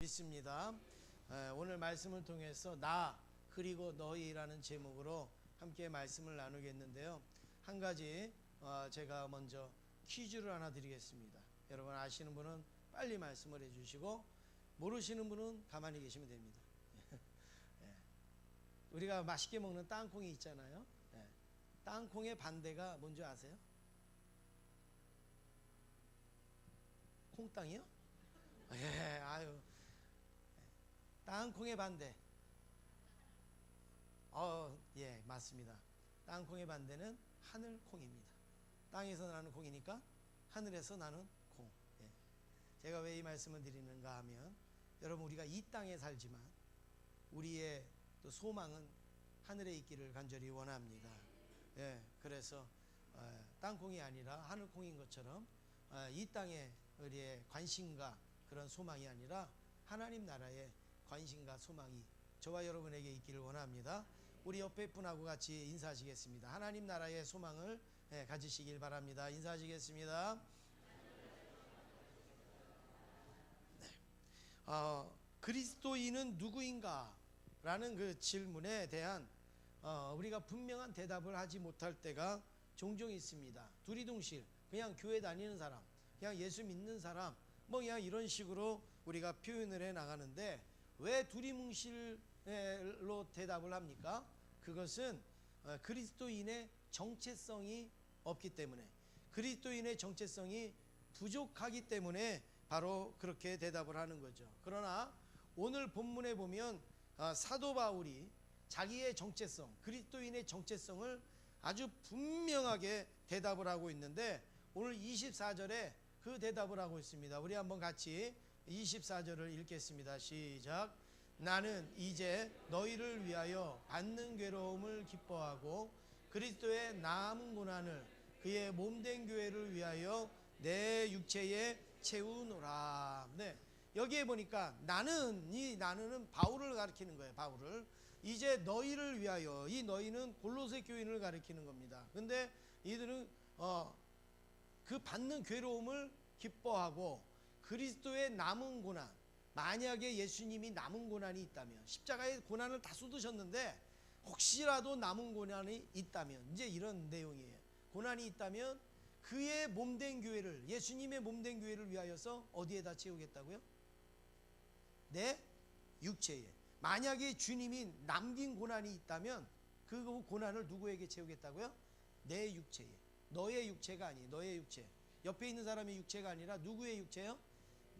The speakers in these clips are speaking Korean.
믿습니다. 오늘 말씀을 통해서 나 그리고 너희라는 제목으로 함께 말씀을 나누겠는데요. 한 가지 제가 먼저 퀴즈를 하나 드리겠습니다. 여러분 아시는 분은 빨리 말씀을 해주시고 모르시는 분은 가만히 계시면 됩니다. 우리가 맛있게 먹는 땅콩이 있잖아요. 땅콩의 반대가 뭔지 아세요? 콩땅이요? 아유. 땅콩의 반대. 예, 맞습니다. 땅콩의 반대는 하늘콩입니다. 땅에서 나는 콩이니까 하늘에서 나는 콩. 예. 제가 왜 이 말씀을 드리는가 하면 여러분 우리가 이 땅에 살지만 우리의 또 소망은 하늘에 있기를 간절히 원합니다. 예, 그래서 땅콩이 아니라 하늘콩인 것처럼 이 땅에 우리의 관심과 그런 소망이 아니라 하나님 나라의 관심과 소망이 저와 여러분에게 있기를 원합니다. 우리 옆에 분하고 같이 인사하시겠습니다. 하나님 나라의 소망을 가지시길 바랍니다. 인사하시겠습니다. 네. 그리스도인은 누구인가? 라는 그 질문에 대한 우리가 분명한 대답을 하지 못할 때가 종종 있습니다. 두리둥실 그냥 교회 다니는 사람, 그냥 예수 믿는 사람, 뭐 그냥 이런 식으로 우리가 표현을 해 나가는데 왜 두리뭉실로 대답을 합니까? 그것은 그리스도인의 정체성이 없기 때문에, 그리스도인의 정체성이 부족하기 때문에 바로 그렇게 대답을 하는 거죠. 그러나 오늘 본문에 보면 사도 바울이 자기의 정체성, 그리스도인의 정체성을 아주 분명하게 대답을 하고 있는데 오늘 24절에 그 대답을 하고 있습니다. 우리 한번 같이 24절을 읽겠습니다. 시작. 나는 이제 너희를 위하여 받는 괴로움을 기뻐하고 그리스도의 남은 고난을 그의 몸된 교회를 위하여 내 육체에 채우노라. 네. 여기에 보니까 나는, 이 나는은 바울을 가리키는 거예요. 바울을. 이제 너희를 위하여, 이 너희는 골로새 교인을 가리키는 겁니다. 근데 이들은 그 받는 괴로움을 기뻐하고 그리스도의 남은 고난, 만약에 예수님이 남은 고난이 있다면, 십자가의 고난을 다 쏟으셨는데 혹시라도 남은 고난이 있다면, 이제 이런 내용이에요. 고난이 있다면 그의 몸된 교회를, 예수님의 몸된 교회를 위하여서 어디에다 채우겠다고요? 내 육체에. 만약에 주님이 남긴 고난이 있다면 그 고난을 누구에게 채우겠다고요? 내 육체에. 너의 육체가 아니에요. 너의 육체. 옆에 있는 사람의 육체가 아니라 누구의 육체요?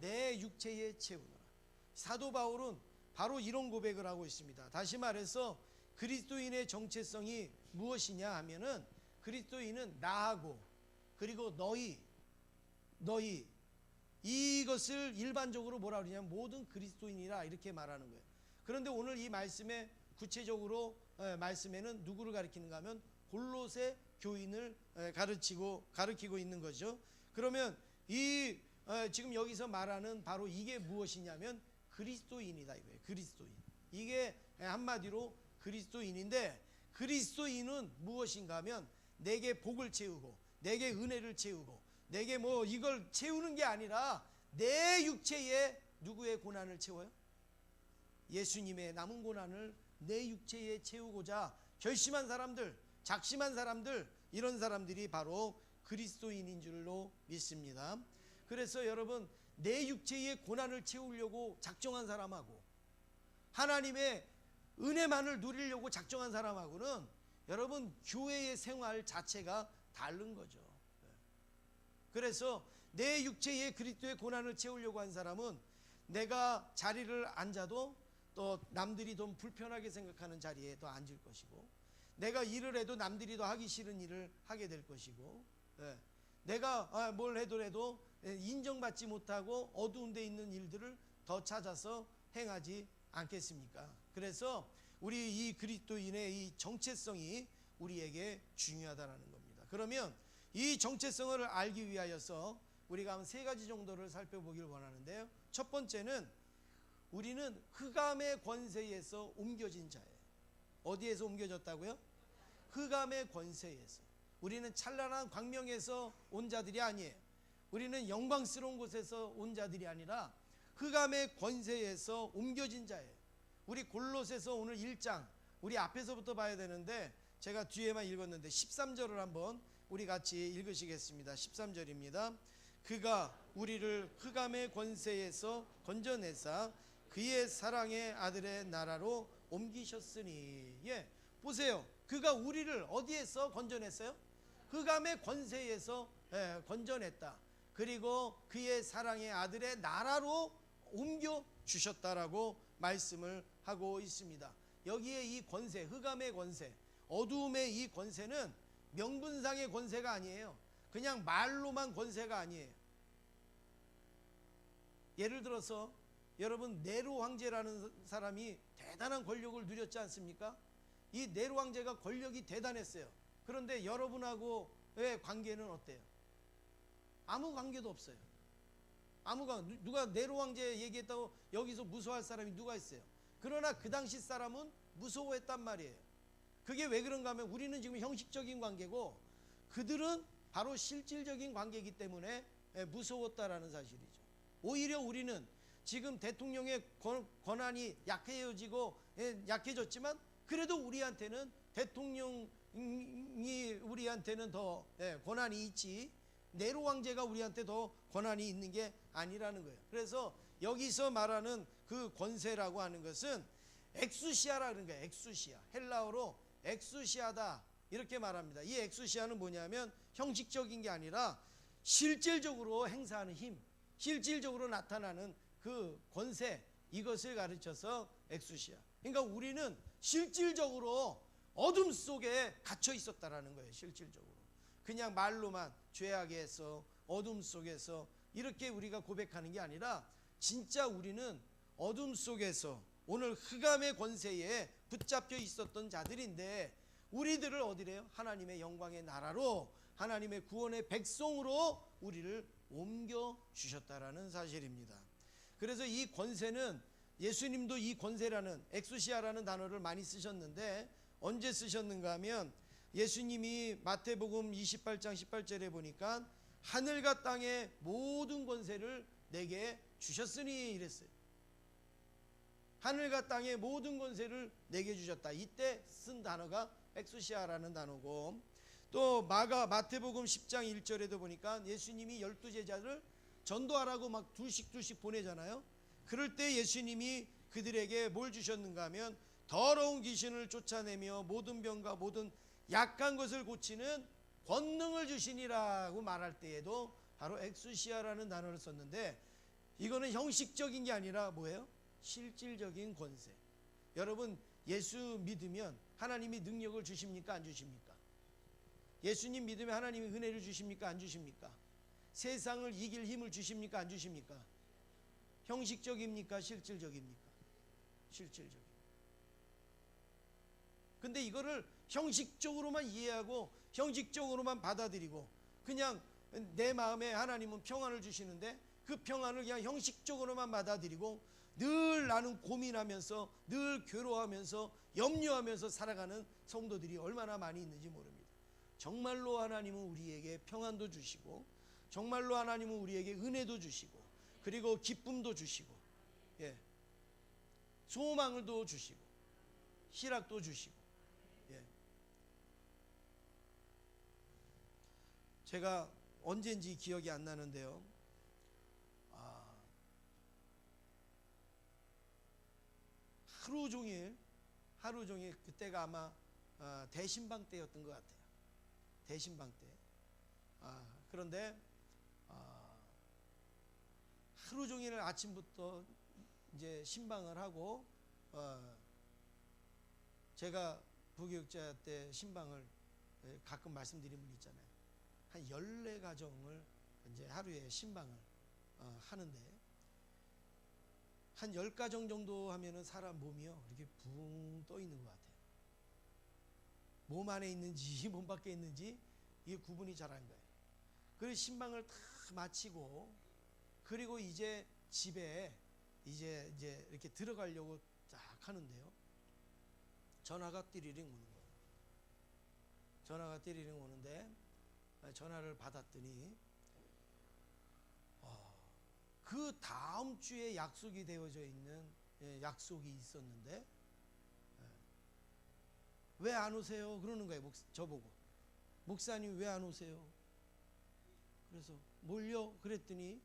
내 육체에 채우노라. 사도 바울은 바로 이런 고백을 하고 있습니다. 다시 말해서 그리스도인의 정체성이 무엇이냐 하면은 그리스도인은 나하고 그리고 너희 이것을 일반적으로 뭐라 그러냐면 모든 그리스도인이라 이렇게 말하는 거예요. 그런데 오늘 이 말씀에 구체적으로 말씀에는 누구를 가리키는가 하면 골로새 교인을 가르치고 있는 거죠. 그러면 이 지금 여기서 말하는 바로 이게 무엇이냐면 그리스도인이다 이거예요. 그리스도인. 이게 한마디로 그리스도인인데 그리스도인은 무엇인가 하면 내게 복을 채우고 내게 은혜를 채우고 내게 뭐 이걸 채우는 게 아니라 내 육체에 누구의 고난을 채워요? 예수님의 남은 고난을 내 육체에 채우고자 결심한 사람들, 작심한 사람들, 이런 사람들이 바로 그리스도인인 줄로 믿습니다. 그래서 여러분 내 육체의 고난을 채우려고 작정한 사람하고 하나님의 은혜만을 누리려고 작정한 사람하고는 여러분 교회의 생활 자체가 다른 거죠. 그래서 내 육체에 그리스도의 고난을 채우려고 한 사람은 내가 자리를 앉아도 또 남들이 좀 불편하게 생각하는 자리에 더 앉을 것이고 내가 일을 해도 남들이 더 하기 싫은 일을 하게 될 것이고 내가 뭘 해도 인정받지 못하고 어두운 데 있는 일들을 더 찾아서 행하지 않겠습니까? 그래서 우리 이 그리스도인의 이 정체성이 우리에게 중요하다는 겁니다. 그러면 이 정체성을 알기 위하여서 우리가 한 세 가지 정도를 살펴보길 원하는데요. 첫 번째는 우리는 흑암의 권세에서 옮겨진 자예요. 어디에서 옮겨졌다고요? 흑암의 권세에서. 우리는 찬란한 광명에서 온 자들이 아니에요. 우리는 영광스러운 곳에서 온 자들이 아니라 흑암의 권세에서 옮겨진 자예요. 우리 골로새서 오늘 1장 우리 앞에서부터 봐야 되는데 제가 뒤에만 읽었는데 13절을 한번 우리 같이 읽으시겠습니다. 13절입니다. 그가 우리를 흑암의 권세에서 건져내사 그의 사랑의 아들의 나라로 옮기셨으니. 예, 보세요. 그가 우리를 어디에서 건져냈어요? 흑암의 권세에서 건져냈다. 그리고 그의 사랑의 아들의 나라로 옮겨 주셨다라고 말씀을 하고 있습니다. 여기에 이 권세, 흑암의 권세, 어두움의 이 권세는 명분상의 권세가 아니에요. 그냥 말로만 권세가 아니에요. 예를 들어서 여러분 네로 황제라는 사람이 대단한 권력을 누렸지 않습니까? 이 네로 황제가 권력이 대단했어요. 그런데 여러분하고의 관계는 어때요? 아무 관계도 없어요. 누가 네로 황제 얘기했다고 여기서 무서워할 사람이 누가 있어요? 그러나 그 당시 사람은 무서워했단 말이에요. 그게 왜 그런가 하면 우리는 지금 형식적인 관계고 그들은 바로 실질적인 관계이기 때문에 무서웠다라는 사실이죠. 오히려 우리는 지금 대통령의 권한이 약해졌지만 그래도 우리한테는 대통령이 우리한테는 더 권한이 있지, 네로 황제가 우리한테 더 권한이 있는 게 아니라는 거예요. 그래서 여기서 말하는 그 권세라고 하는 것은 엑수시아라는 거예요. 엑수시아, 헬라어로 엑수시아다 이렇게 말합니다. 이 엑수시아는 뭐냐면 형식적인 게 아니라 실질적으로 행사하는 힘, 실질적으로 나타나는 그 권세, 이것을 가르쳐서 엑수시아. 그러니까 우리는 실질적으로 어둠 속에 갇혀 있었다라는 거예요. 실질적으로 그냥 말로만 죄악에서 어둠 속에서 이렇게 우리가 고백하는 게 아니라 진짜 우리는 어둠 속에서 오늘 흑암의 권세에 붙잡혀 있었던 자들인데 우리들을 어디래요? 하나님의 영광의 나라로, 하나님의 구원의 백성으로 우리를 옮겨 주셨다라는 사실입니다. 그래서 이 권세는 예수님도 이 권세라는 엑수시아라는 단어를 많이 쓰셨는데 언제 쓰셨는가 하면 예수님이 마태복음 28장 18절에 보니까 하늘과 땅의 모든 권세를 내게 주셨으니 이랬어요. 하늘과 땅의 모든 권세를 내게 주셨다. 이때 쓴 단어가 엑수시아라는 단어고, 또 마태복음 10장 1절에도 보니까 예수님이 12제자를 전도하라고 막 둘씩 보내잖아요. 그럴 때 예수님이 그들에게 뭘 주셨는가 하면 더러운 귀신을 쫓아내며 모든 병과 모든 약한 것을 고치는 권능을 주시니라고 말할 때에도 바로 엑수시아라는 단어를 썼는데 이거는 형식적인 게 아니라 뭐예요? 실질적인 권세. 여러분 예수 믿으면 하나님이 능력을 주십니까? 안 주십니까? 예수님 믿으면 하나님이 은혜를 주십니까? 안 주십니까? 세상을 이길 힘을 주십니까? 안 주십니까? 형식적입니까? 실질적입니까? 실질적. 근데 이거를 형식적으로만 이해하고 형식적으로만 받아들이고 그냥 내 마음에 하나님은 평안을 주시는데 그 평안을 그냥 형식적으로만 받아들이고 늘 나는 고민하면서 늘 괴로워하면서 염려하면서 살아가는 성도들이 얼마나 많이 있는지 모릅니다. 정말로 하나님은 우리에게 평안도 주시고 정말로 하나님은 우리에게 은혜도 주시고 그리고 기쁨도 주시고 소망을도 주시고 희락도 주시고 제가 언제인지 기억이 안 나는데요. 하루 종일 그때가 아마 대신방 때였던 것 같아요. 대신방 때. 그런데 하루 종일 아침부터 이제 신방을 하고 제가 부교육자 때 신방을 가끔 말씀드린 분 있잖아요. 한 14가정을 이제 하루에 신방을 하는데 한 10가정 정도 하면은 사람 몸이요 이렇게 붕 떠 있는 것 같아요. 몸 안에 있는지 몸 밖에 있는지 이게 구분이 잘 안 가요. 그래서 신방을 다 마치고 그리고 이제 집에 이제 이렇게 들어가려고 딱 하는데요. 전화가 띠리링 오는 거예요. 전화가 띠리링 오는데 전화를 받았더니 그 다음 주에 약속이 되어져 있는 약속이 있었는데 왜 안 오세요? 그러는 거예요. 저보고. 목사님 왜 안 오세요? 그래서 뭘요? 그랬더니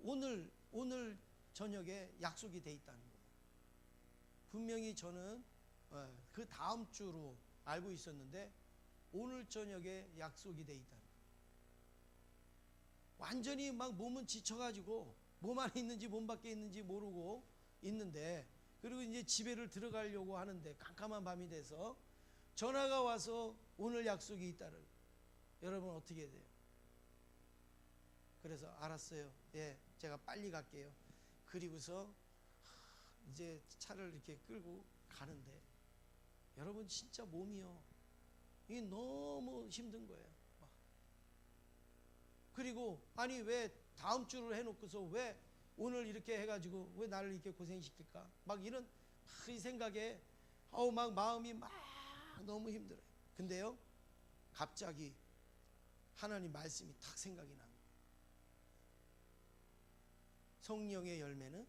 오늘 저녁에 약속이 돼 있다는 거예요. 분명히 저는 그 다음 주로 알고 있었는데 오늘 저녁에 약속이 돼 있다는 거예요. 완전히 막 몸은 지쳐가지고 몸 안에 있는지 몸 밖에 있는지 모르고 있는데, 그리고 이제 집에를 들어가려고 하는데 깜깜한 밤이 돼서 전화가 와서 오늘 약속이 있다를. 여러분 어떻게 돼요? 그래서 알았어요. 예, 제가 빨리 갈게요. 그리고서 이제 차를 이렇게 끌고 가는데 여러분 진짜 몸이요, 이게 너무 힘든 거예요. 그리고 아니 왜 다음 주를 해놓고서 왜 오늘 이렇게 해가지고 왜 나를 이렇게 고생시킬까? 막 이런 이 생각에 막 마음이 막 너무 힘들어요. 근데요, 갑자기 하나님 말씀이 탁 생각이 나는 거예요. 성령의 열매는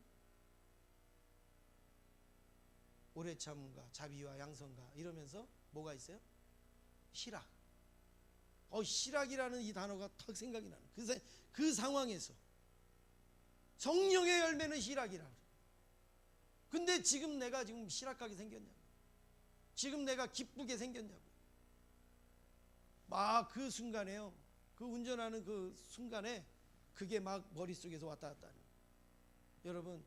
오래 참음과 자비와 양선과 이러면서 뭐가 있어요? 희락. 희락이라는 이 단어가 탁 생각이 나는 거예요. 그 상황에서 성령의 열매는 희락이라. 근데 지금 내가 지금 희락하게 생겼냐고, 지금 내가 기쁘게 생겼냐고. 막 그 순간에요, 그 운전하는 그 순간에 그게 막 머릿속에서 왔다 갔다 하는 거예요. 여러분,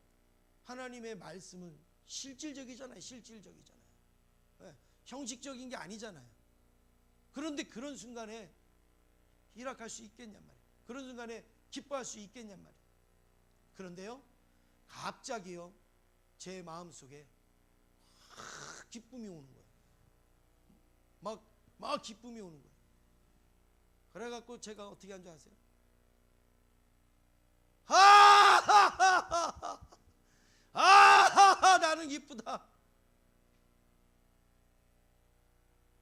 하나님의 말씀은 실질적이잖아요. 실질적이잖아요. 네, 형식적인 게 아니잖아요. 그런데 그런 순간에 희락할 수 있겠냔 말이에요. 그런 순간에 기뻐할 수 있겠냔 말이에요. 그런데요, 갑자기요, 제 마음속에 기쁨이 오는 거예요. 막 기쁨이 오는 거예요. 그래갖고 제가 어떻게 한 줄 아세요? 나는 기쁘다.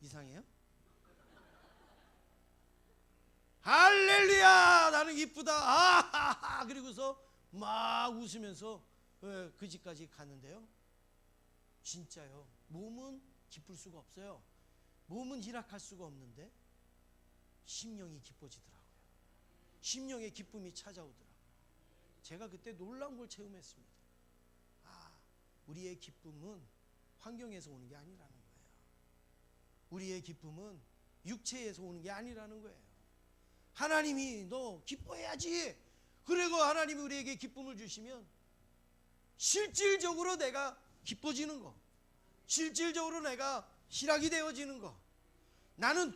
이상해요? 할렐루야, 나는 기쁘다. 그리고서 막 웃으면서 그 집까지 갔는데요, 진짜요, 몸은 기쁠 수가 없어요. 몸은 희락할 수가 없는데 심령이 기뻐지더라고요. 심령의 기쁨이 찾아오더라고요. 제가 그때 놀라운 걸 체험했습니다. 우리의 기쁨은 환경에서 오는 게 아니라는 거예요. 우리의 기쁨은 육체에서 오는 게 아니라는 거예요. 하나님이 너 기뻐해야지. 그리고 하나님이 우리에게 기쁨을 주시면 실질적으로 내가 기뻐지는 거, 실질적으로 내가 희락이 되어지는 거. 나는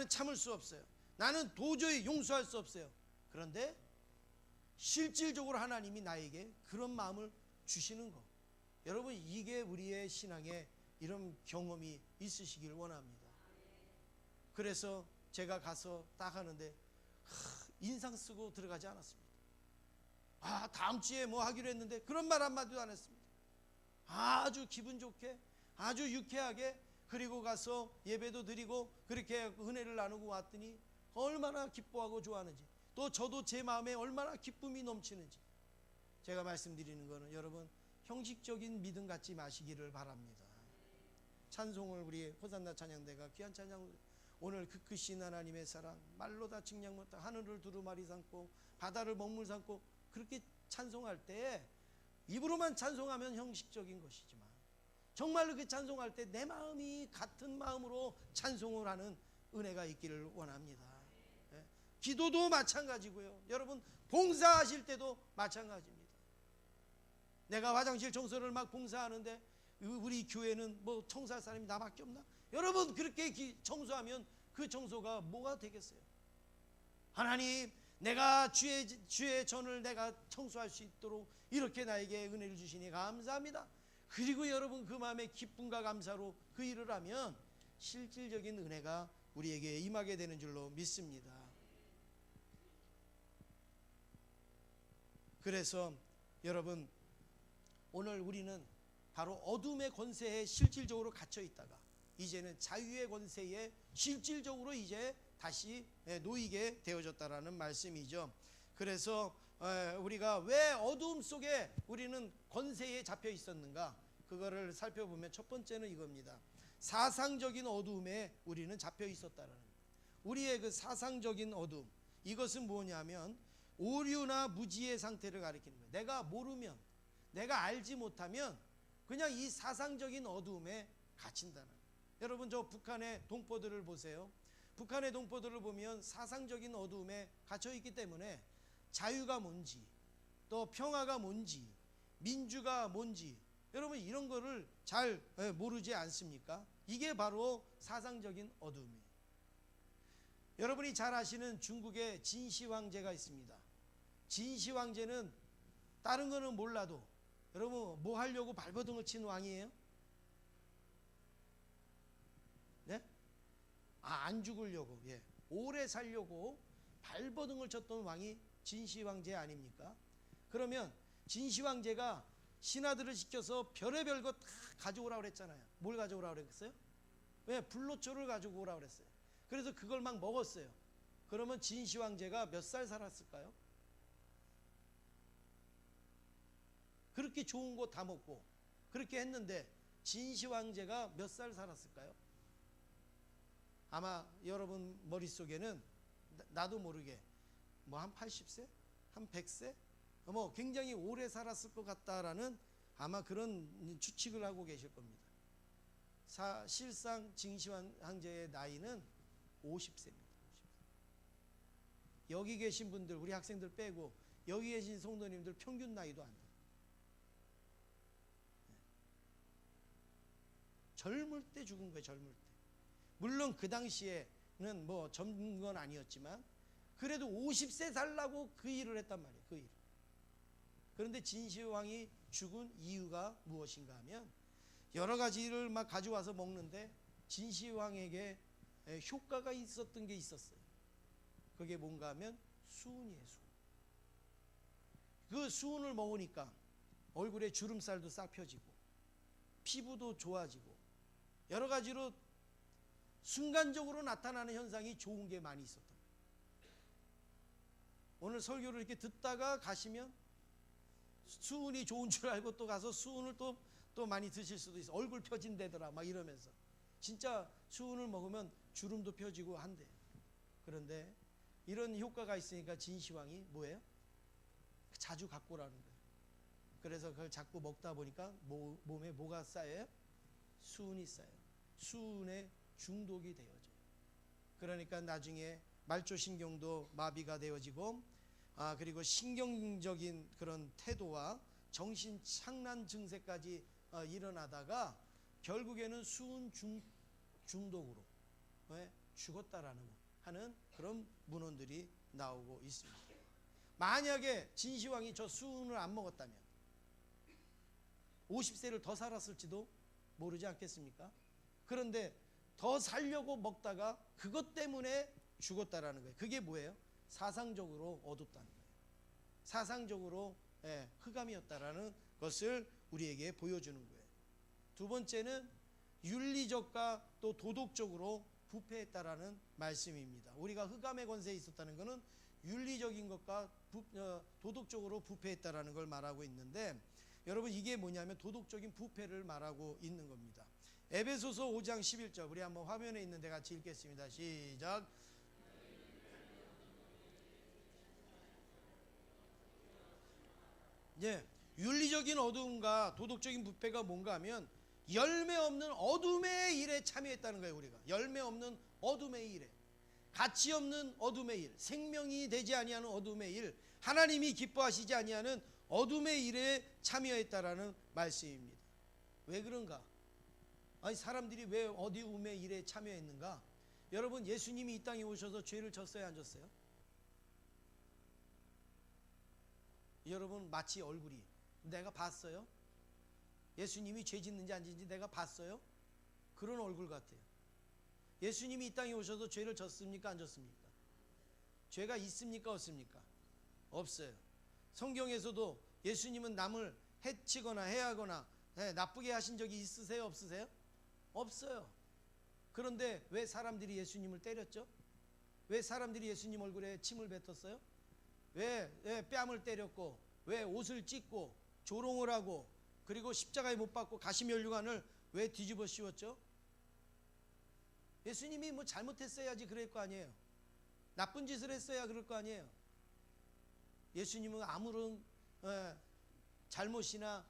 참을 수 없어요. 나는 도저히 용서할 수 없어요. 그런데 실질적으로 하나님이 나에게 그런 마음을 주시는 거. 여러분, 이게 우리의 신앙에 이런 경험이 있으시길 원합니다. 그래서 제가 가서 딱 하는데 인상 쓰고 들어가지 않았습니다. 다음 주에 뭐 하기로 했는데 그런 말 한마디도 안 했습니다. 아주 기분 좋게, 아주 유쾌하게, 그리고 가서 예배도 드리고 그렇게 은혜를 나누고 왔더니 얼마나 기뻐하고 좋아하는지, 또 저도 제 마음에 얼마나 기쁨이 넘치는지. 제가 말씀드리는 거는 여러분, 형식적인 믿음 갖지 마시기를 바랍니다. 찬송을 우리 호산나 찬양대가 귀한 찬양, 오늘 그 크신 하나님의 사랑 말로 다 증량 못하, 하늘을 두루마리 삼고 바다를 먹물 삼고, 그렇게 찬송할 때 입으로만 찬송하면 형식적인 것이지만 정말로 그 찬송할 때 내 마음이 같은 마음으로 찬송을 하는 은혜가 있기를 원합니다. 기도도 마찬가지고요. 여러분, 봉사하실 때도 마찬가지입니다. 내가 화장실 청소를 막 봉사하는데 우리 교회는 뭐 청소할 사람이 나밖에 없나? 여러분, 그렇게 청소하면 그 청소가 뭐가 되겠어요? 하나님, 내가 주의 전을 내가 청소할 수 있도록 이렇게 나에게 은혜를 주시니 감사합니다. 그리고 여러분, 그 마음의 기쁨과 감사로 그 일을 하면 실질적인 은혜가 우리에게 임하게 되는 줄로 믿습니다. 그래서 여러분, 오늘 우리는 바로 어둠의 권세에 실질적으로 갇혀 있다가 이제는 자유의 권세에 실질적으로 이제 다시 놓이게 되어졌다라는 말씀이죠. 그래서 우리가 왜 어두움 속에 우리는 권세에 잡혀 있었는가, 그거를 살펴보면 첫 번째는 이겁니다. 사상적인 어두움에 우리는 잡혀 있었다라는 거예요. 우리의 그 사상적인 어두움, 이것은 뭐냐면 오류나 무지의 상태를 가리키는 거예요. 내가 모르면, 내가 알지 못하면 그냥 이 사상적인 어두움에 갇힌다는 거예요. 여러분, 저 북한의 동포들을 보세요. 북한의 동포들을 보면 사상적인 어두움에 갇혀 있기 때문에 자유가 뭔지, 또 평화가 뭔지, 민주가 뭔지, 여러분 이런 거를 잘 모르지 않습니까? 이게 바로 사상적인 어두움이에요. 여러분이 잘 아시는 중국의 진시 황제가 있습니다. 진시 황제는 다른 거는 몰라도 여러분 뭐 하려고 발버둥을 친 왕이에요? 네? 안 죽으려고, 예, 오래 살려고 발버둥을 쳤던 왕이 진시 황제 아닙니까? 그러면 진시 황제가 신하들을 시켜서 별의별 거 다 가져오라고 그랬잖아요. 뭘 가져오라고 그랬어요? 왜? 불로초를 가지고 오라고 그랬어요. 그래서 그걸 막 먹었어요. 그러면 진시 황제가 몇 살 살았을까요? 그렇게 좋은 거 다 먹고 그렇게 했는데 진시 황제가 몇 살 살았을까요? 아마 여러분 머릿속에는 나도 모르게 뭐 한 80세? 한 100세? 뭐 굉장히 오래 살았을 것 같다라는 아마 그런 추측을 하고 계실 겁니다. 사실상 진시 황제의 나이는 50세입니다. 여기 계신 분들, 우리 학생들 빼고 여기 계신 성도님들 평균 나이도 안 돼요. 젊을 때 죽은 거예요. 젊을 때. 물론 그 당시에는 뭐 젊은 건 아니었지만 그래도 50세 살라고 그 일을 했단 말이에요. 그 일. 그런데 진시황이 죽은 이유가 무엇인가 하면 여러 가지를 막 가져와서 먹는데 진시황에게 효과가 있었던 게 있었어요. 그게 뭔가 하면 수은이에요. 수은. 그 수은을 먹으니까 얼굴에 주름살도 싹 펴지고 피부도 좋아지고 여러 가지로 순간적으로 나타나는 현상이 좋은 게 많이 있었던 거예요. 오늘 설교를 이렇게 듣다가 가시면 수은이 좋은 줄 알고 또 가서 수은을 또 많이 드실 수도 있어요. 얼굴 펴진대더라 막 이러면서. 진짜 수은을 먹으면 주름도 펴지고 한대. 그런데 이런 효과가 있으니까 진시황이 뭐예요? 자주 갖고 오라는 거예요. 그래서 그걸 자꾸 먹다 보니까 몸에 뭐가 쌓여요? 수은이 쌓여요. 수은에 중독이 되어져요. 그러니까 나중에 말초신경도 마비가 되어지고 그리고 신경적인 그런 태도와 정신 착란 증세까지 일어나다가 결국에는 수은 중독으로 죽었다라는 하는 그런 문헌들이 나오고 있습니다. 만약에 진시황이 저 수은을 안 먹었다면 50세를 더 살았을지도 모르지 않겠습니까? 그런데 더 살려고 먹다가 그것 때문에 죽었다라는 거예요. 그게 뭐예요? 사상적으로 어둡다는 거예요. 사상적으로 흑암이었다라는 것을 우리에게 보여주는 거예요. 두 번째는 윤리적과 또 도덕적으로 부패했다라는 말씀입니다. 우리가 흑암의 권세에 있었다는 것은 윤리적인 것과 도덕적으로 부패했다라는 걸 말하고 있는데, 여러분 이게 뭐냐면 도덕적인 부패를 말하고 있는 겁니다. 에베소서 5장 11절 우리 한번 화면에 있는데 같이 읽겠습니다. 시작. 윤리적인 어두움과 도덕적인 부패가 뭔가 하면 열매 없는 어둠의 일에 참여했다는 거예요. 우리가 열매 없는 어둠의 일에, 가치 없는 어둠의 일, 생명이 되지 아니하는 어둠의 일, 하나님이 기뻐하시지 아니하는 어둠의 일에 참여했다라는 말씀입니다. 왜 그런가? 아니 사람들이 왜 어두움의 일에 참여했는가? 여러분 예수님이 이 땅에 오셔서 죄를 졌어요, 안 졌어요? 여러분 마치 얼굴이 내가 봤어요? 예수님이 죄 짓는지 안 짓는지 내가 봤어요? 그런 얼굴 같아요. 예수님이 이 땅에 오셔서 죄를 졌습니까, 안 졌습니까? 죄가 있습니까, 없습니까? 없어요. 성경에서도 예수님은 남을 해치거나 해하거나 나쁘게 하신 적이 있으세요, 없으세요? 없어요. 그런데 왜 사람들이 예수님을 때렸죠? 왜 사람들이 예수님 얼굴에 침을 뱉었어요? 왜 뺨을 때렸고, 왜 옷을 찢고 조롱을 하고, 그리고 십자가에 못 박고 가시면류관을 왜 뒤집어 씌웠죠? 예수님이 뭐 잘못했어야지 그럴 거 아니에요. 나쁜 짓을 했어야 그럴 거 아니에요. 예수님은 아무런 잘못이나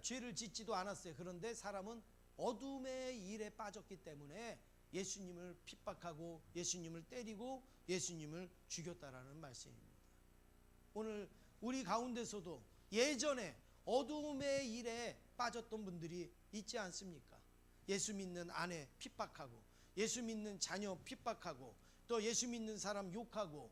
죄를 짓지도 않았어요. 그런데 사람은 어둠의 일에 빠졌기 때문에 예수님을 핍박하고 예수님을 때리고 예수님을 죽였다라는 말씀입니다. 오늘 우리 가운데서도 예전에 어둠의 일에 빠졌던 분들이 있지 않습니까? 예수 믿는 아내 핍박하고, 예수 믿는 자녀 핍박하고, 또 예수 믿는 사람 욕하고,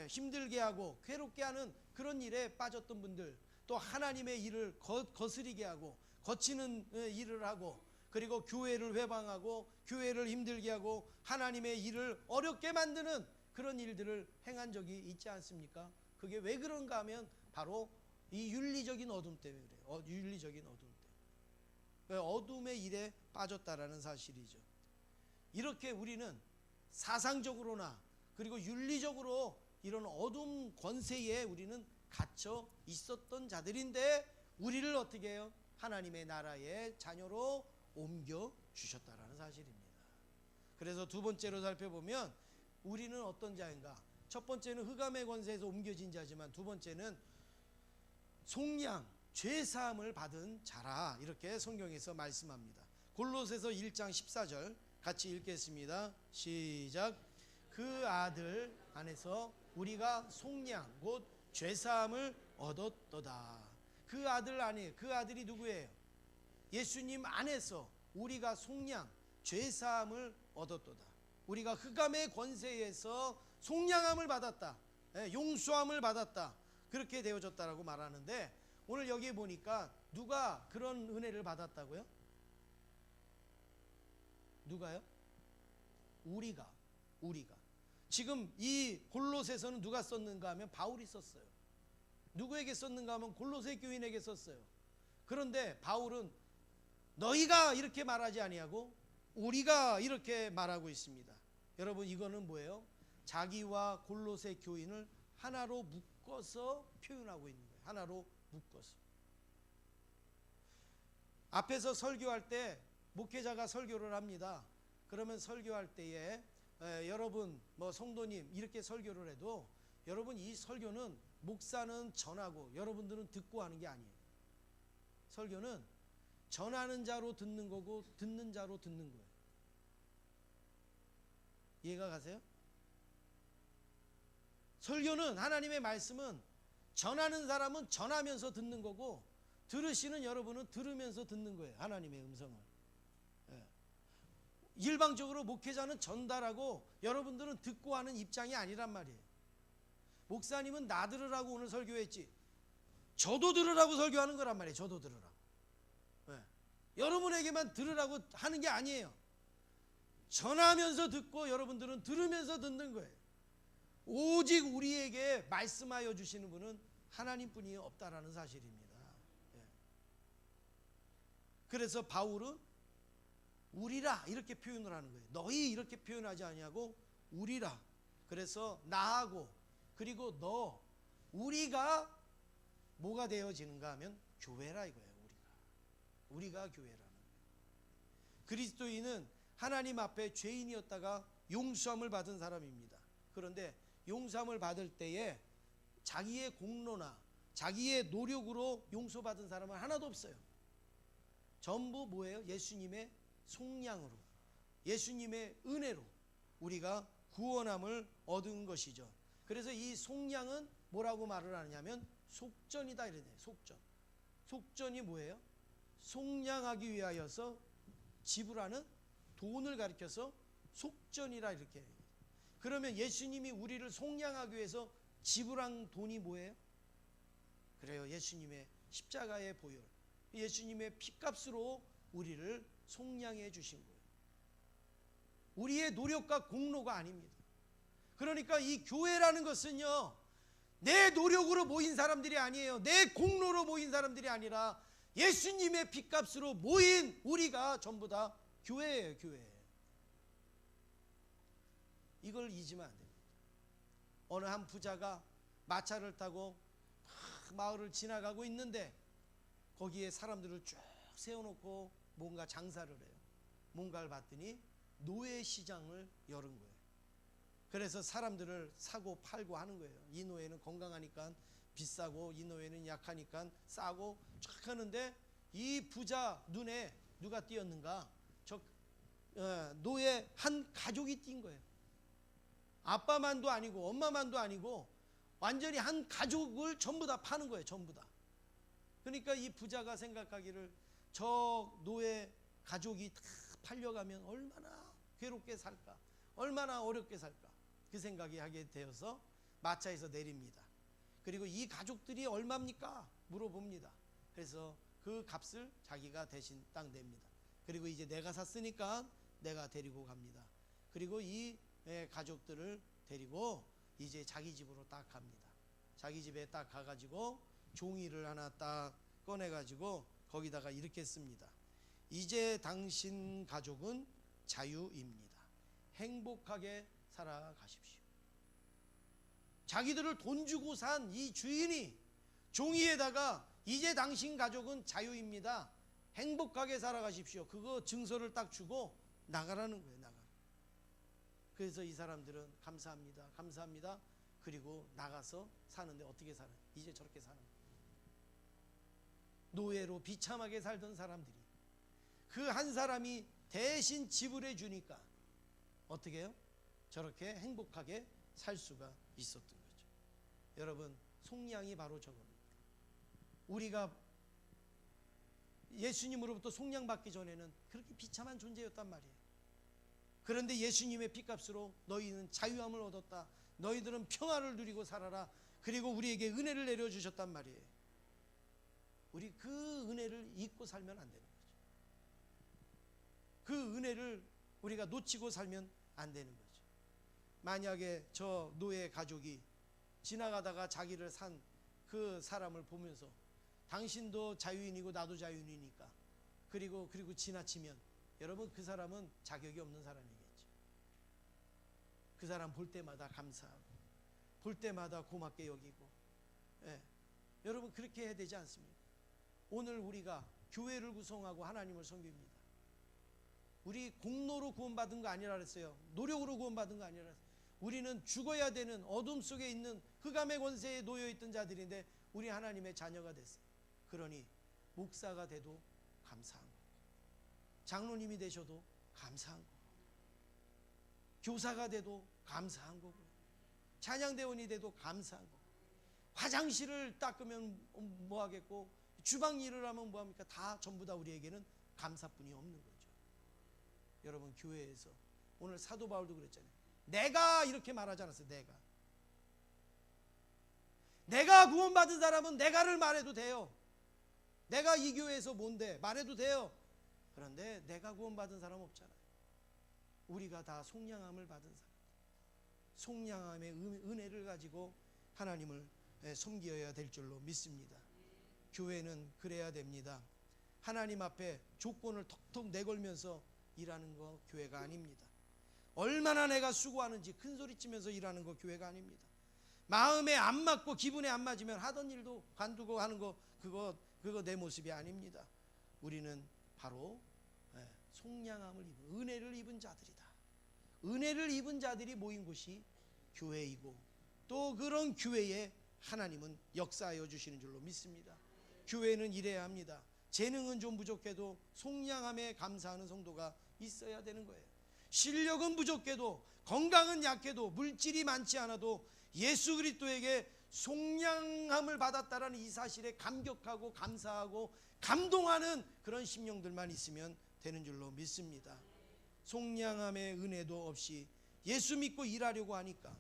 힘들게 하고 괴롭게 하는 그런 일에 빠졌던 분들, 또 하나님의 일을 거스리게 하고 거치는 일을 하고, 그리고 교회를 회방하고 교회를 힘들게 하고 하나님의 일을 어렵게 만드는 그런 일들을 행한 적이 있지 않습니까? 그게 왜 그런가 하면 바로 이 윤리적인 어둠 때문에 그래요. 윤리적인 어둠 때문에. 어둠의 일에 빠졌다라는 사실이죠. 이렇게 우리는 사상적으로나 그리고 윤리적으로 이런 어둠 권세에 우리는 갇혀 있었던 자들인데, 우리를 어떻게 해요? 하나님의 나라의 자녀로 옮겨 주셨다라는 사실입니다. 그래서 두 번째로 살펴보면 우리는 어떤 자인가? 첫 번째는 흑암의 권세에서 옮겨진 자지만, 두 번째는 속량, 죄사함을 받은 자라, 이렇게 성경에서 말씀합니다. 골로새서 1장 14절 같이 읽겠습니다. 시작. 그 아들 안에서 우리가 속량 곧 죄사함을 얻었도다. 그 아들 안에, 그 아들이 누구예요? 예수님 안에서 우리가 속량, 죄사함을 얻었도다. 우리가 흑암의 권세에서 속량함을 받았다, 용서함을 받았다, 그렇게 되어졌다라고 말하는데, 오늘 여기에 보니까 누가 그런 은혜를 받았다고요? 누가요? 우리가. 지금 이 골로새서는 누가 썼는가 하면 바울이 썼어요. 누구에게 썼는가 하면 골로새 교인에게 썼어요. 그런데 바울은 너희가 이렇게 말하지 아니하고 우리가 이렇게 말하고 있습니다. 여러분, 이거는 뭐예요? 자기와 골로새 교인을 하나로 묶어서 표현하고 있는 거예요. 하나로 묶어서. 앞에서 설교할 때 목회자가 설교를 합니다. 그러면 설교할 때에 여러분 뭐 성도님 이렇게 설교를 해도, 여러분 이 설교는 목사는 전하고 여러분들은 듣고 하는 게 아니에요. 설교는 전하는 자로 듣는 거고 듣는 자로 듣는 거예요. 이해가 가세요? 설교는, 하나님의 말씀은 전하는 사람은 전하면서 듣는 거고 들으시는 여러분은 들으면서 듣는 거예요. 하나님의 음성을. 일방적으로 목회자는 전달하고 여러분들은 듣고 하는 입장이 아니란 말이에요. 목사님은 나 들으라고 오늘 설교했지, 저도 들으라고 설교하는 거란 말이에요. 저도 들으라고. 여러분에게만 들으라고 하는 게 아니에요. 전하면서 듣고 여러분들은 들으면서 듣는 거예요. 오직 우리에게 말씀하여 주시는 분은 하나님뿐이 없다라는 사실입니다. 그래서 바울은 우리라 이렇게 표현을 하는 거예요. 너희 이렇게 표현하지 아니하고 우리라. 그래서 나하고 그리고 너, 우리가 뭐가 되어지는가 하면 교회라 이거예요. 우리가 교회라는 거예요. 그리스도인은 하나님 앞에 죄인이었다가 용서함을 받은 사람입니다. 그런데 용서함을 받을 때에 자기의 공로나 자기의 노력으로 용서받은 사람은 하나도 없어요. 전부 뭐예요? 예수님의 속량으로, 예수님의 은혜로 우리가 구원함을 얻은 것이죠. 그래서 이 속량은 뭐라고 말을 하느냐면 속전이다 이러네요. 속전이 뭐예요? 속량하기 위하여서 지불하는 돈을 가리켜서 속전이라 이렇게 해요. 그러면 예수님이 우리를 속량하기 위해서 지불한 돈이 뭐예요? 그래요. 예수님의 십자가의 보혈, 예수님의 피값으로 우리를 속량해 주신 거예요. 우리의 노력과 공로가 아닙니다. 그러니까 이 교회라는 것은요, 내 노력으로 모인 사람들이 아니에요. 내 공로로 모인 사람들이 아니라 예수님의 피값으로 모인 우리가 전부 다 교회예요. 교회. 이걸 잊으면 안 됩니다. 어느 한 부자가 마차를 타고 마을을 지나가고 있는데 거기에 사람들을 쭉 세워놓고 뭔가 장사를 해요. 뭔가를 봤더니 노예 시장을 열은 거예요. 그래서 사람들을 사고 팔고 하는 거예요. 이 노예는 건강하니까 비싸고 이 노예는 약하니까 싸고 쫙 하는데 이 부자 눈에 누가 띄었는가? 저 노예 한 가족이 띈 거예요. 아빠만도 아니고 엄마만도 아니고 완전히 한 가족을 전부 다 파는 거예요. 전부 다. 그러니까 이 부자가 생각하기를 저 노예 가족이 다 팔려가면 얼마나 괴롭게 살까, 얼마나 어렵게 살까, 그 생각이 하게 되어서 마차에서 내립니다. 그리고 이 가족들이 얼마입니까? 물어봅니다. 그래서 그 값을 자기가 대신 딱 냅니다. 그리고 이제 내가 샀으니까 내가 데리고 갑니다. 그리고 이 가족들을 데리고 이제 자기 집으로 딱 갑니다. 자기 집에 딱 가가지고 종이를 하나 딱 꺼내가지고 거기다가 이렇게 씁니다. 이제 당신 가족은 자유입니다. 행복하게 살아가십시오. 자기들을 돈 주고 산 이 주인이 종이에다가 이제 당신 가족은 자유입니다. 행복하게 살아가십시오. 그거 증서를 딱 주고 나가라는 거예요. 나가라. 그래서 이 사람들은 감사합니다. 감사합니다. 그리고 나가서 사는데 어떻게 살아요? 이제 저렇게 사는 거예요. 노예로 비참하게 살던 사람들이 그 한 사람이 대신 지불해 주니까 어떻게 해요? 저렇게 행복하게 살 수가 있었던 거죠. 여러분, 속량이 바로 저겁니다. 우리가 예수님으로부터 속량 받기 전에는 그렇게 비참한 존재였단 말이에요. 그런데 예수님의 피값으로 너희는 자유함을 얻었다. 너희들은 평화를 누리고 살아라. 그리고 우리에게 은혜를 내려주셨단 말이에요. 우리 그 은혜를 잊고 살면 안 되는 거죠. 그 은혜를 우리가 놓치고 살면 안 되는 거죠. 만약에 저 노예 가족이 지나가다가 자기를 산 그 사람을 보면서 당신도 자유인이고 나도 자유인이니까 그리고 지나치면 여러분 그 사람은 자격이 없는 사람이겠죠. 그 사람 볼 때마다 감사하고 볼 때마다 고맙게 여기고 여러분 그렇게 해야 되지 않습니까? 오늘 우리가 교회를 구성하고 하나님을 섬깁니다. 우리 공로로 구원받은 거 아니라 그랬어요. 노력으로 구원받은 거 아니라 그랬어요. 우리는 죽어야 되는 어둠 속에 있는 흑암의 권세에 놓여있던 자들인데 우리 하나님의 자녀가 됐어요. 그러니 목사가 돼도 감사한 거고 장로님이 되셔도 감사한 거고 교사가 돼도 감사한 거고 찬양대원이 돼도 감사한 거고 화장실을 닦으면 뭐 하겠고 주방 일을 하면 뭐 합니까? 다 전부 다 우리에게는 감사뿐이 없는 거죠. 여러분 교회에서 오늘 사도 바울도 그랬잖아요. 내가 이렇게 말하지 않았어요. 내가 구원받은 사람은 내가를 말해도 돼요. 내가 이 교회에서 뭔데 말해도 돼요. 그런데 내가 구원받은 사람 없잖아요. 우리가 다 속량함을 받은 사람, 속량함의 은혜를 가지고 하나님을 섬겨야 될 줄로 믿습니다. 교회는 그래야 됩니다. 하나님 앞에 조건을 턱턱 내걸면서 일하는 거 교회가 아닙니다. 얼마나 내가 수고하는지 큰소리치면서 일하는 거 교회가 아닙니다. 마음에 안 맞고 기분에 안 맞으면 하던 일도 관두고 하는 거 그거 내 모습이 아닙니다. 우리는 바로 속량함을 입은 은혜를 입은 자들이다. 은혜를 입은 자들이 모인 곳이 교회이고 또 그런 교회에 하나님은 역사하여 주시는 줄로 믿습니다. 교회는 이래야 합니다. 재능은 좀 부족해도 속량함에 감사하는 성도가 있어야 되는 거예요. 실력은 부족해도 건강은 약해도 물질이 많지 않아도 예수 그리스도에게 속량함을 받았다라는 이 사실에 감격하고 감사하고 감동하는 그런 심령들만 있으면 되는 줄로 믿습니다. 속량함의 은혜도 없이 예수 믿고 일하려고 하니까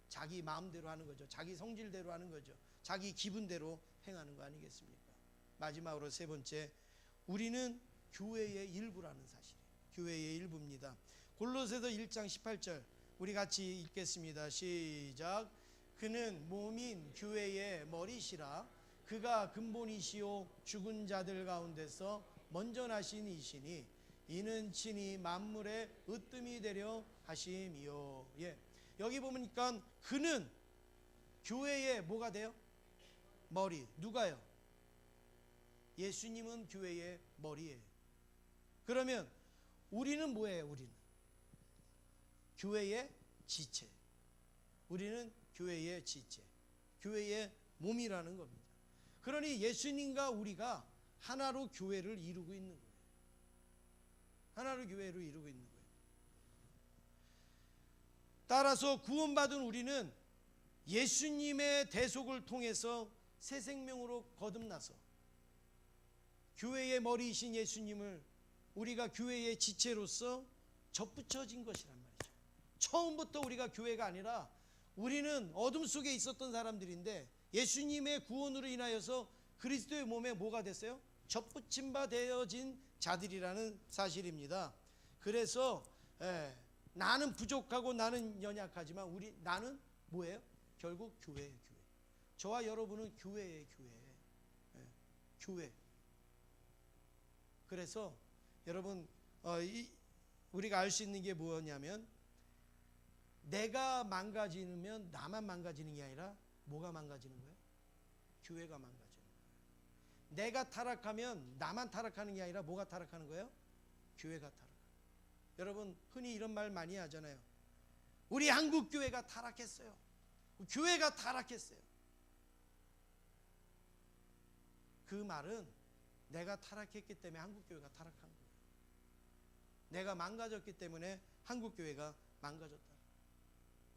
자기 마음대로 하는 거죠. 자기 성질대로 하는 거죠. 자기 기분대로 행하는 거 아니겠습니까? 마지막으로 세 번째, 우리는 교회의 일부라는 사실이에요. 교회의 일부입니다. 골로새서 1장 18절 우리 같이 읽겠습니다. 시작. 그는 몸인 교회의 머리시라. 그가 근본이시요 죽은 자들 가운데서 먼저 나신 이시니 이는 친히 만물의 으뜸이 되려 하심이요. 여기 보니까 그는 교회의 뭐가 돼요? 머리. 누가요? 예수님은 교회의 머리예요. 그러면 우리는 뭐예요? 우리는 교회의 지체. 우리는 교회의 지체, 교회의 몸이라는 겁니다. 그러니 예수님과 우리가 하나로 교회를 이루고 있는 거예요. 하나로 교회를 이루고 있는 거예요. 따라서 구원받은 우리는 예수님의 대속을 통해서 새 생명으로 거듭나서 교회의 머리이신 예수님을 우리가 교회의 지체로서 접붙여진 것이란 말이죠. 처음부터 우리가 교회가 아니라 우리는 어둠 속에 있었던 사람들인데 예수님의 구원으로 인하여서 그리스도의 몸에 뭐가 됐어요? 접붙임 바 되어진 자들이라는 사실입니다. 그래서 나는 부족하고 나는 연약하지만 나는 뭐예요? 결국 교회예요. 교회. 저와 여러분은 교회예요. 교회. 그래서 여러분 우리가 알 수 있는 게 뭐냐면 내가 망가지면 나만 망가지는 게 아니라 뭐가 망가지는 거예요? 교회가 망가지는 거예요. 내가 타락하면 나만 타락하는 게 아니라 뭐가 타락하는 거예요? 교회가 타락하는 거예요. 여러분 흔히 이런 말 많이 하잖아요. 우리 한국 교회가 타락했어요. 교회가 타락했어요. 그 말은 내가 타락했기 때문에 한국 교회가 타락한 거예요. 내가 망가졌기 때문에 한국 교회가 망가졌다.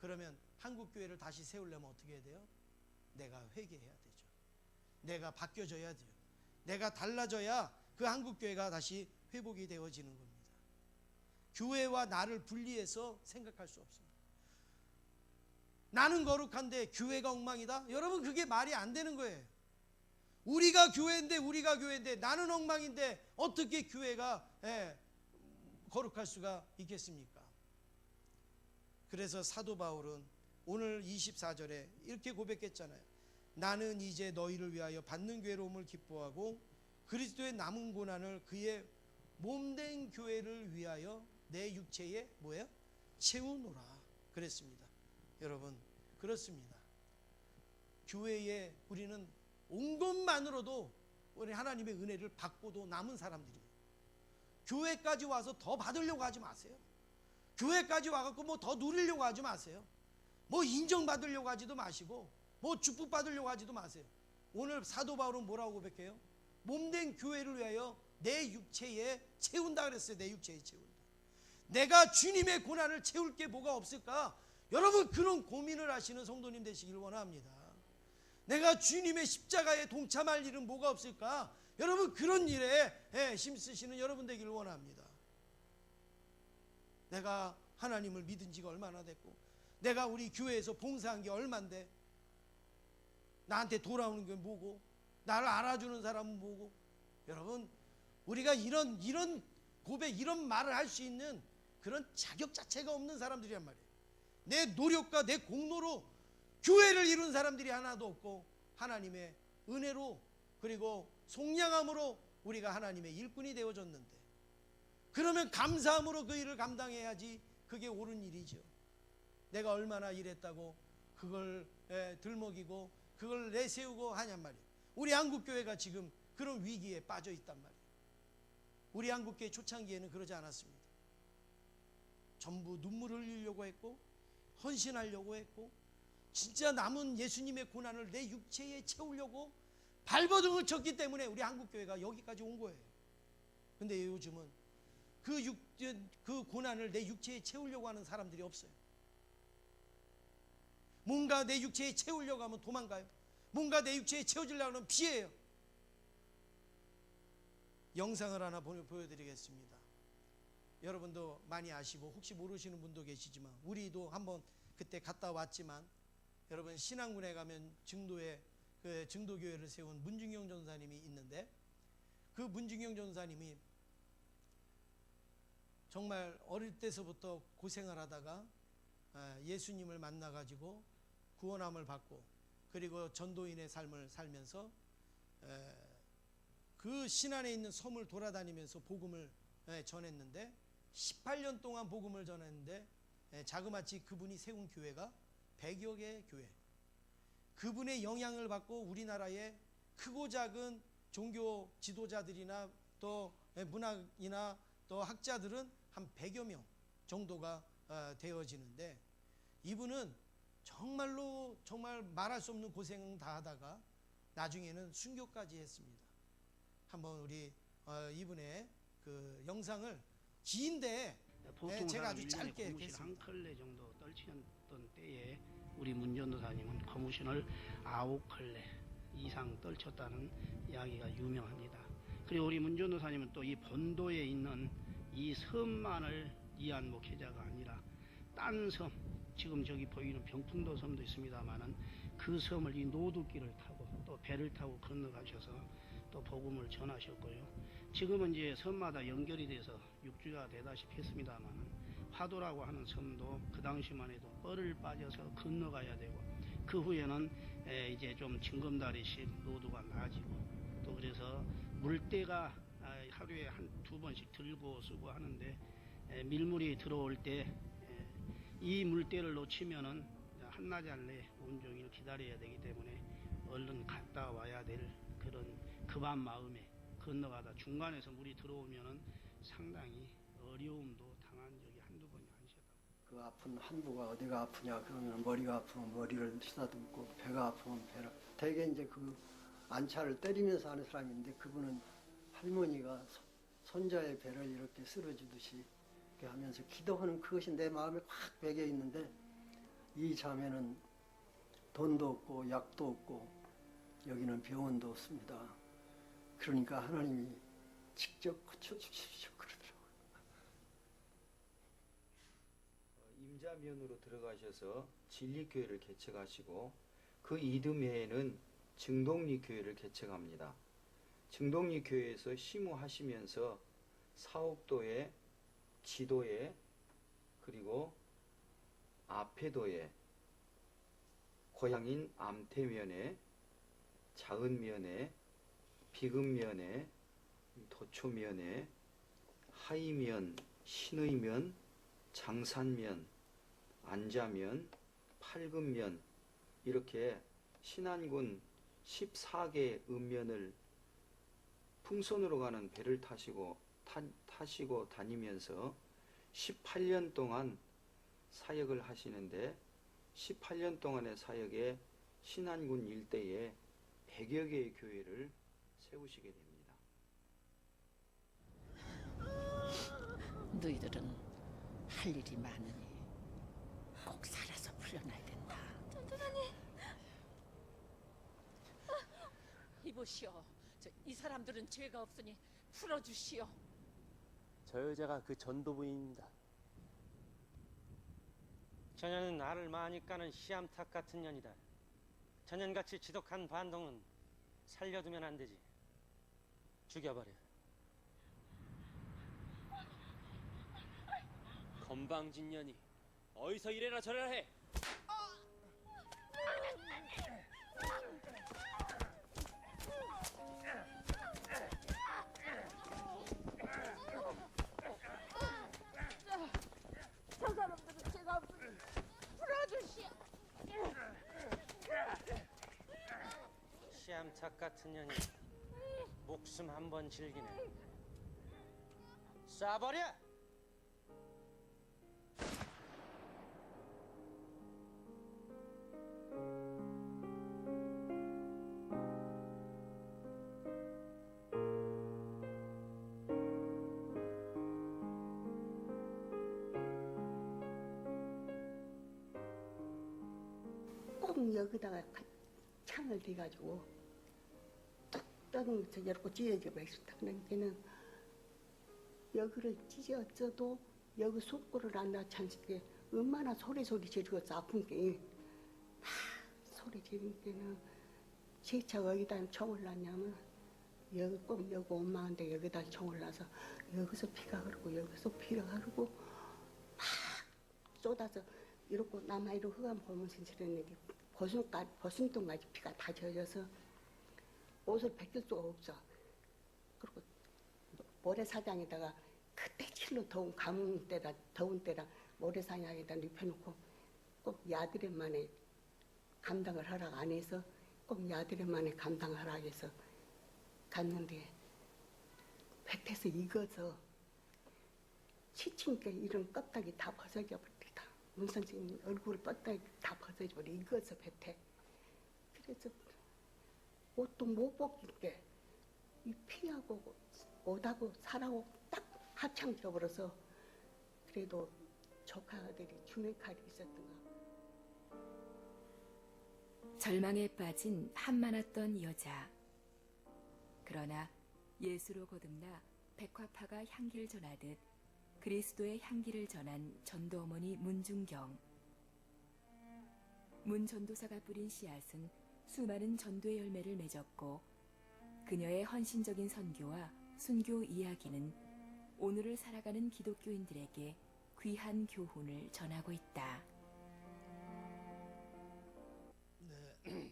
그러면 한국 교회를 다시 세우려면 어떻게 해야 돼요? 내가 회개해야 되죠. 내가 바뀌어져야 돼요. 내가 달라져야 그 한국 교회가 다시 회복이 되어지는 겁니다. 교회와 나를 분리해서 생각할 수 없습니다. 나는 거룩한데 교회가 엉망이다? 여러분 그게 말이 안 되는 거예요. 우리가 교회인데 나는 엉망인데 어떻게 교회가 거룩할 수가 있겠습니까? 그래서 사도 바울은 오늘 24절에 이렇게 고백했잖아요. 나는 이제 너희를 위하여 받는 괴로움을 기뻐하고 그리스도의 남은 고난을 그의 몸된 교회를 위하여 내 육체에 뭐예요? 채우노라 그랬습니다. 여러분 그렇습니다. 교회에 우리는 온 것만으로도 우리 하나님의 은혜를 받고도 남은 사람들이에요. 교회까지 와서 더 받으려고 하지 마세요. 교회까지 와갖고 뭐 더 누리려고 하지 마세요. 뭐 인정받으려고 하지도 마시고 뭐 축복 받으려고 하지도 마세요. 오늘 사도 바울은 뭐라고 고백해요? 몸된 교회를 위하여 내 육체에 채운다 그랬어요. 내 육체에 채운다. 내가 주님의 고난을 채울 게 뭐가 없을까? 여러분 그런 고민을 하시는 성도님 되시길 원합니다. 내가 주님의 십자가에 동참할 일은 뭐가 없을까? 여러분 그런 일에 힘쓰시는 여러분 되기를 원합니다. 내가 하나님을 믿은 지가 얼마나 됐고 내가 우리 교회에서 봉사한 게 얼만데 나한테 돌아오는 게 뭐고 나를 알아주는 사람은 뭐고 여러분 우리가 이런 고백 이런 말을 할 수 있는 그런 자격 자체가 없는 사람들이란 말이에요. 내 노력과 내 공로로 교회를 이룬 사람들이 하나도 없고 하나님의 은혜로 그리고 속량함으로 우리가 하나님의 일꾼이 되어졌는데 그러면 감사함으로 그 일을 감당해야지 그게 옳은 일이죠. 내가 얼마나 일했다고 그걸 들먹이고 그걸 내세우고 하냔 말이에요. 우리 한국교회가 지금 그런 위기에 빠져 있단 말이에요. 우리 한국교회 초창기에는 그러지 않았습니다. 전부 눈물을 흘리려고 했고 헌신하려고 했고 진짜 남은 예수님의 고난을 내 육체에 채우려고 발버둥을 쳤기 때문에 우리 한국교회가 여기까지 온 거예요. 근데 요즘은 그 고난을 내 육체에 채우려고 하는 사람들이 없어요. 뭔가 내 육체에 채우려고 하면 도망가요. 뭔가 내 육체에 채워지려고 하면 피해요. 영상을 하나 보여드리겠습니다. 여러분도 많이 아시고 혹시 모르시는 분도 계시지만 우리도 한번 그때 갔다 왔지만 여러분 신앙군에 가면 증도에 그 증도교회를 세운 문중영 전사님이 있는데 그 문중영 전사님이 정말 어릴 때서부터 고생을 하다가 예수님을 만나가지고 구원함을 받고 그리고 전도인의 삶을 살면서 그 신안에 있는 섬을 돌아다니면서 복음을 전했는데 18년 동안 복음을 전했는데 자그마치 그분이 세운 교회가 100여 개의 교회 그분의 영향을 받고 우리나라의 크고 작은 종교 지도자들이나 또 문학이나 또 학자들은 한 100여 명 정도가 되어지는데, 이분은 정말로 정말 말할 수 없는 고생을 다 하다가 나중에는 순교까지 했습니다. 한번 우리 이분의 그 영상을 긴데 제가 아주 짧게 고무신 한 컬레 정도 떨치던 때에 우리 문 전도사님은 고무신을 9컬레 이상 떨쳤다는 이야기가 유명합니다. 그리고 우리 문 전도사님은 또 이 본도에 있는 이 섬만을 이한 목회자가 아니라 딴 섬, 지금 저기 보이는 병풍도 섬도 있습니다만은 그 섬을 이 노두길을 타고 또 배를 타고 건너가셔서 또 복음을 전하셨고요. 지금은 이제 섬마다 연결이 돼서 육주가 되다시피 했습니다만은 화도라고 하는 섬도 그 당시만 해도 뻘을 빠져서 건너가야 되고, 그 후에는 이제 좀 징검다리식 노두가 나아지고, 또 그래서 물때가 하루에 두 번씩 들고 쓰고 하는데, 밀물이 들어올 때 이 물때를 놓치면은 한나절 내 온종일 기다려야 되기 때문에 얼른 갔다 와야 될 그런 급한 마음에 건너가다 중간에서 물이 들어오면은 상당히 어려움도 당한 적이 한두 번이 아니셨다. 그 아픈 한부가 어디가 아프냐 그러면 머리가 아프면 머리를 쓰다듬고 배가 아프면 배를, 대개 이제 그 안차를 때리면서 하는 사람인데, 그분은 할머니가 손자의 배를 이렇게 쓸어주듯이 이렇게 하면서 기도하는 그것이 내 마음에 확 배겨 있는데, 이 자매는 돈도 없고 약도 없고 여기는 병원도 없습니다. 그러니까 하나님이 직접 고쳐주십시오 그러더라고요. 임자면으로 들어가셔서 진리교회를 개척하시고, 그 이듬해에는 증동리교회를 개척합니다. 증동리교회에서 시무하시면서 사옥도에, 지도에, 그리고 아페도에, 고향인 암태면에, 자은면에, 비금면에, 도초면에, 하이면, 신의면, 장산면, 안자면, 팔금면, 이렇게 신안군 14개 읍면을 풍선으로 가는 배를 타시고 다니면서 18년 동안 사역을 하시는데, 18년 동안의 사역에 신안군 일대에 100여 개의 교회를 세우시게 됩니다. 너희들은 할 일이 많으니 꼭 살아서 풀려나야 된다. 전도사님, 이보시오. 이 사람들은 죄가 없으니 풀어주시오. 저 여자가 그 전도부인입니다. 저년은 나를 많이 까는 시암탉 같은 년이다. 저년같이 지독한 반동은 살려두면 안 되지. 죽여버려. 건방진년이 어디서 이래라 저래라 해. 저 사람들은 죄가 없으니 풀어주시오. 시암탉 같은 년이 목숨 한 번 즐기네. 쏴버려! 꼭 여기다가 창을 대가지고 뚝 이렇게 찢어지고 있었다. 그러니까는 여기를 찢어져도 여기 속골을 안 낳지, 얼마나 소리 지르고서 아픈 게 막 소리 지르니까는 제 차가 어디다 총을 놨냐면, 여기 꼭 여기 엄마한테 여기다 총을 놔서 여기서 피가 흐르고 여기서 피가 흐르고 막 쏟아서 이렇게 남아이로 흑암 보면서 지르는데, 버슴통까지 피가 다 젖어서 옷을 벗길 수가 없어. 그리고 모래사장에다가 그때 칠로 더운 가뭄 때라 더운 때라 모래사장에다 눕혀놓고 꼭 야드렛만에 감당을 하라고 안 해서 꼭 야들에만에 감당하라 해서 갔는데 뱃에서 익어서 시침게 이런 껍데기 다 벗어져 버리다. 문 선생님 얼굴 껍데기 다 벗어져 버리 익어서 뱃에. 그래서 옷도 못 벗길게 이 피하고 옷하고 살하고 딱 합창져 버려서 그래도 조카들이 주먹 칼이 있었던가. 절망에 빠진 한많았던 여자. 그러나 예수로 거듭나 백화파가 향기를 전하듯 그리스도의 향기를 전한 전도 어머니 문중경. 문 전도사가 뿌린 씨앗은 수많은 전도의 열매를 맺었고 그녀의 헌신적인 선교와 순교 이야기는 오늘을 살아가는 기독교인들에게 귀한 교훈을 전하고 있다. 네,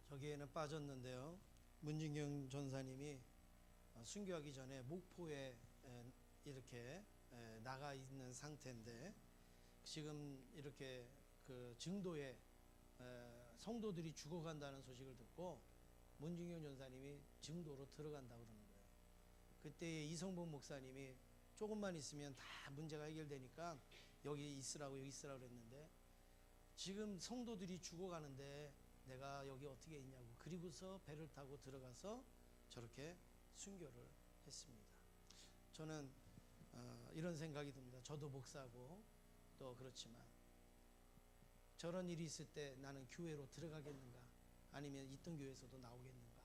저기에는 빠졌는데요. 문중경 전사님이 순교하기 전에 목포에 이렇게 나가 있는 상태인데 지금 이렇게 그 증도에 성도들이 죽어간다는 소식을 듣고 문중경 전사님이 증도로 들어간다고 그러는 거예요. 그때 이성복 목사님이 조금만 있으면 다 문제가 해결되니까 여기 있으라고 그랬는데 지금 성도들이 죽어가는데 내가 여기 어떻게 있냐고 그리고서 배를 타고 들어가서 저렇게 순교를 했습니다. 저는 이런 생각이 듭니다. 저도 목사고 또 그렇지만 저런 일이 있을 때 나는 교회로 들어가겠는가 아니면 있던 교회에서도 나오겠는가.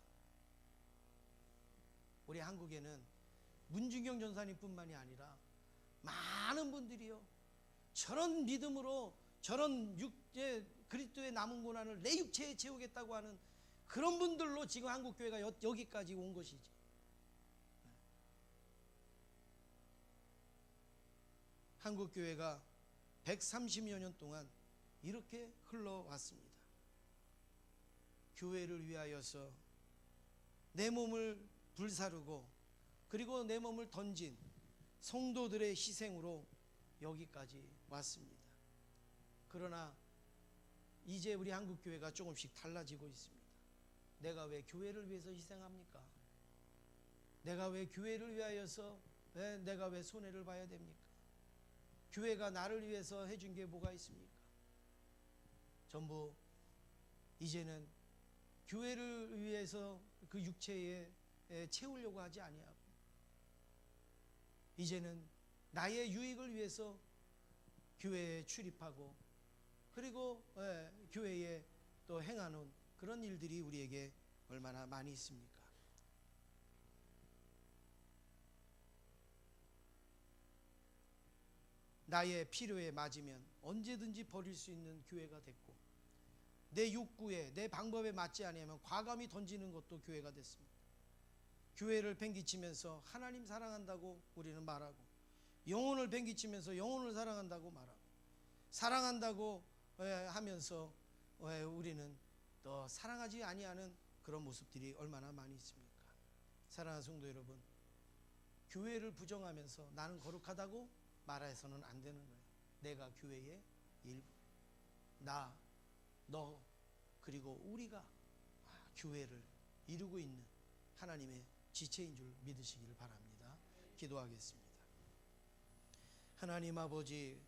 우리 한국에는 문중경 전사님뿐만이 아니라 많은 분들이요 저런 믿음으로 저런 육체 그리스도의 남은 고난을 내 육체에 채우겠다고 하는 그런 분들로 지금 한국교회가 여기까지 온 것이지. 한국교회가 130여 년 동안 이렇게 흘러왔습니다. 교회를 위하여서 내 몸을 불사르고 그리고 내 몸을 던진 성도들의 희생으로 여기까지 왔습니다. 그러나 이제 우리 한국교회가 조금씩 달라지고 있습니다. 내가 왜 교회를 위해서 희생합니까? 내가 왜 교회를 위하여서 내가 왜 손해를 봐야 됩니까? 교회가 나를 위해서 해준 게 뭐가 있습니까? 전부 이제는 교회를 위해서 그 육체에 채우려고 하지 아니하고 이제는 나의 유익을 위해서 교회에 출입하고 그리고 교회에 또 행하는 그런 일들이 우리에게 얼마나 많이 있습니까? 나의 필요에 맞으면 언제든지 버릴 수 있는 교회가 됐고 내 욕구에 내 방법에 맞지 않으면 과감히 던지는 것도 교회가 됐습니다. 교회를 팽개치면서 하나님 사랑한다고 우리는 말하고 영혼을 팽개치면서 영혼을 사랑한다고 말하고 사랑한다고 하면서 우리는 또 사랑하지 아니하는 그런 모습들이 얼마나 많이 있습니까? 사랑하는 성도 여러분, 교회를 부정하면서 나는 거룩하다고 말해서는 안 되는 거예요. 내가 교회의 일부, 나, 너 그리고 우리가 교회를 이루고 있는 하나님의 지체인 줄 믿으시기를 바랍니다. 기도하겠습니다. 하나님 아버지,